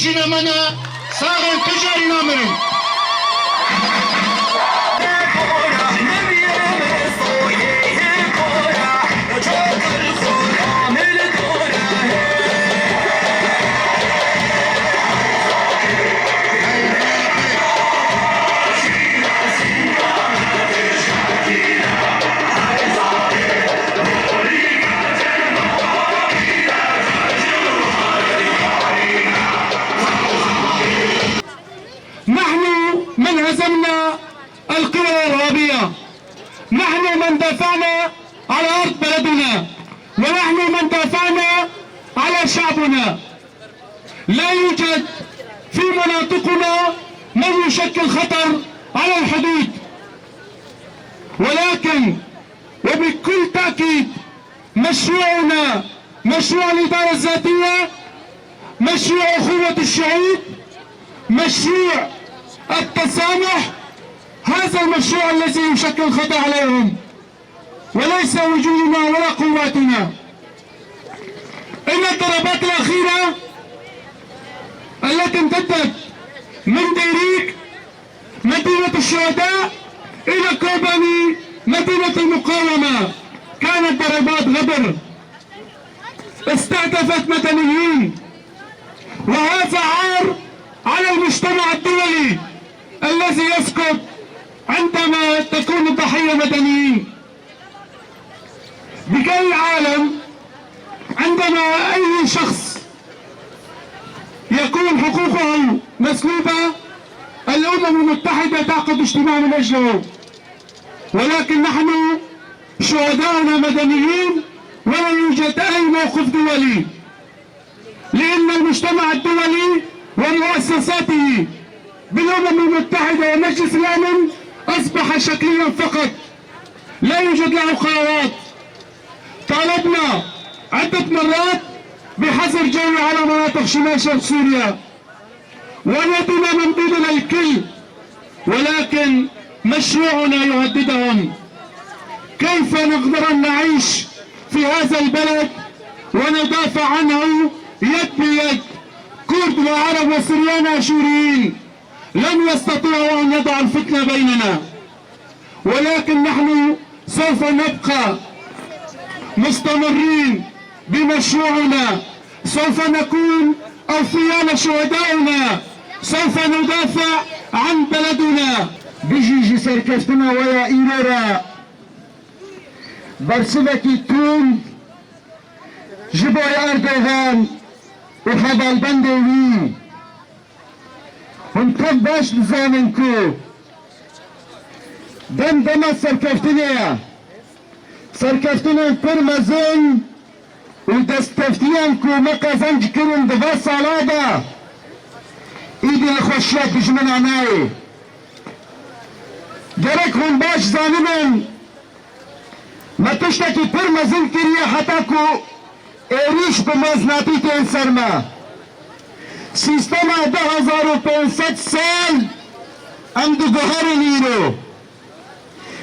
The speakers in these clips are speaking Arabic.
باشنا منا صاغن تجاري نامرين نحن من هزمنا القوى الإرهابية، نحن من دافعنا على أرض بلدنا، ونحن من دافعنا على شعبنا. لا يوجد في مناطقنا من يشكل خطر على الحدود، ولكن وبكل تأكيد مشروعنا مشروع الإدارة الذاتية، مشروع أخوة الشعوب، مشروع التسامح، هذا المشروع الذي يشكل خطر عليهم، وليس وجودنا ولا قواتنا. إن الضربات الأخيرة التي امتدت من ديريك مدينة الشهداء إلى كوباني مدينة المقاومة كانت ضربات غدر استهدفت مدنيين، وهذا عار على المجتمع الدولي الذي يسكت عندما تكون الضحية مدنيين. بكل العالم عندما أي شخص يكون حقوقه مسلوبة الأمم المتحدة تعقد اجتماع من أجله، ولكن نحن شهداؤنا مدنيين ولا يوجد أي موقف دولي، لأن المجتمع الدولي ومؤسساته بالأمم المتحدة ومجلس الأمن أصبح شكليا فقط، لا يوجد له قرارات. طالبنا عدة مرات بحظر جوي على مناطق شمال شرق سوريا، ويدنا ممدودة للكل، ولكن مشروعنا يهددهم. كيف نقدر أن نعيش في هذا البلد وندافع عنه يد بيد؟ كرد وعرب وسريان واشوريين لن يستطيعوا أن يضعوا الفتنة بيننا، ولكن نحن سوف نبقى مستمرين بمشروعنا، سوف نكون أوفياء لشهدائنا، سوف ندافع عن بلدنا. بيجي سركستنا ويا إيرورا برسلكي تون جبوي أردوغان وخبال بندوي هم باش بزامنكو دم سركفتنيا برمزون ودستفتيانكو مقازنج كرن دفا صالابا ايدي الخوشيات بجمن عناي جرك هم باش زانمن ما تشتكي برمزن كريا حتاكو ايريش بمزناتي تنسرما سيستما 2500 سال ام دو گوهر نیرو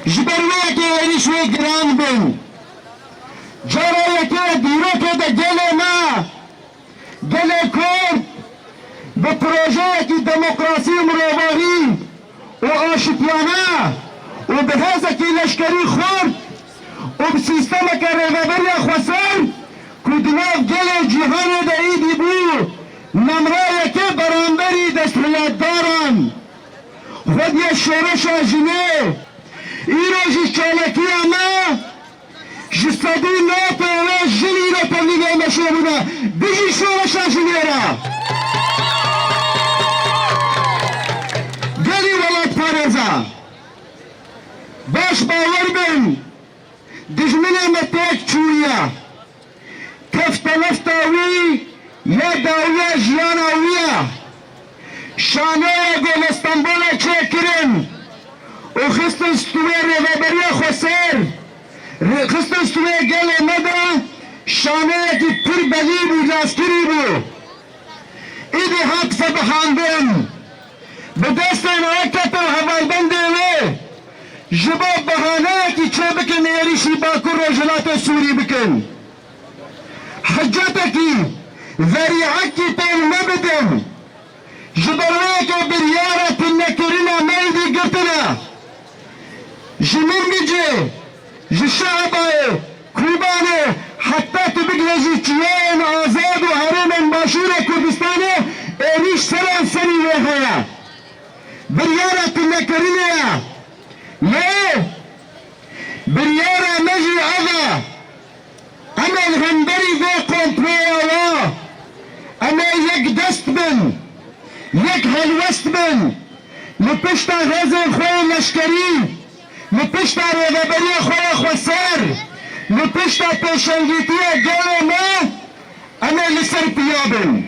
جبروه که ایریش وی گران بن جاره که دیرو که ده گله ما گله کرد به پروژه که دموکراسی مرواری و آشتیانه و به هزه که لشکری خورد و به سیستم که رغبری خوصر کدناف گله جهان ده ایدی بو نمرای که برانبری دستریت دارن خود یه شورش آجینه ایروژی چالکی اما جستادی نوت و جلی رو پرنیگه مشه بوده بیجی شورش آجینه را گلی ولاد پارزا باش باور بین دجمنه متاک چویا تفت نفتاوی یا داویه جیاناویه شانه گل استنبول چه کرن و خستن ستوه رغبری خسر خستن ستوه گل مده شانه که پر بلی بود لاسکری بود ایدی حدف بخاندن به دست نوکت حوالبنده وی جباب بخانه که چه بکن ایریشی باکر رجلات سوری بکن حجتکی ذریعکی تن نبدن جبروك بريارة النكرنا ميدي قرتنا جميل نجي الشعب كوباني حتى تبقى جيتيان آزاد وهرم باشورة كردستاني ايش سلام سري وهيا بريارة النكرنا ليه بريارة مجي أذا أنا الغنبري ذو كومبريوا أنا يك دستبن يك هلوستبن لبشتا غازن خوي لشكري لبشتا رغبري خوي خوسار لبشتا تشنجيتيا قالوا ما أنا لسر بيابن